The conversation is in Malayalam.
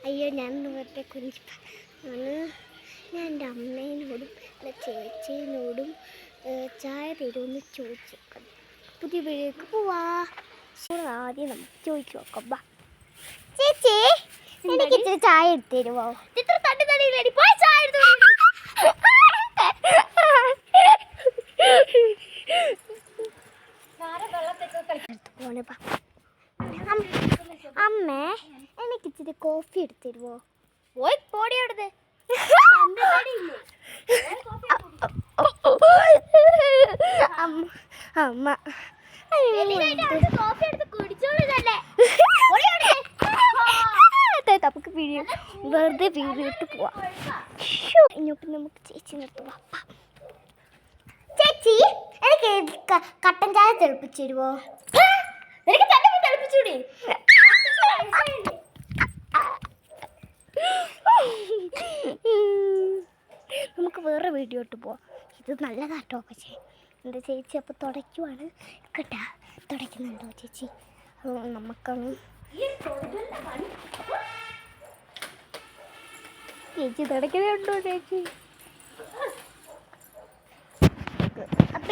അയ്യോ ഞാൻ വെറുതെ കുഞ്ഞു ഞാൻ എൻ്റെ അമ്മേനോടും എൻ്റെ ചേച്ചീനോടും ചായ തരുമെന്ന് ചോദിച്ചു. പുതിയ വീട്ടിലേക്ക് പോവാ. ആദ്യം നമുക്ക് ചോദിച്ചു നോക്കാം. ബാ ചേച്ചി, എനിക്ക് ഇച്ചിരി ചായ എടുത്ത് തരുമോ? ഇത്ര തട്ടി തടിയില്ലേ, പോയി ചായ എടുത്തു അമ്മേ, എനിക്ക് ഇച്ചിരി കോഫി എടുത്ത് തരുമോ? പോയി പോടി അവിടുന്ന്. അമ്മ നമുക്ക് വെറുതെ വീട്ടിട്ട് പോവാം. ഇങ്ങോട്ട് നമുക്ക് ചേച്ചി നിർത്തുവാ. ചേച്ചി, എനിക്ക് കട്ടൻ ചായ തിളപ്പിച്ചു തരുമോ? തിളപ്പിച്ചൂടെ? നമുക്ക് വേറെ വീഡിയോ ഇട്ട് പോവാം. ഇത് നല്ലതാട്ടോ. പക്ഷേ എൻ്റെ ചേച്ചി അപ്പോൾ തുടയ്ക്കുവാണ് കേട്ടാ. തുടയ്ക്കുന്നുണ്ടോ ചേച്ചി? നമുക്കാണ് ചേച്ചി തുടയ്ക്കുന്നുണ്ടോ ചേച്ചി? അപ്പം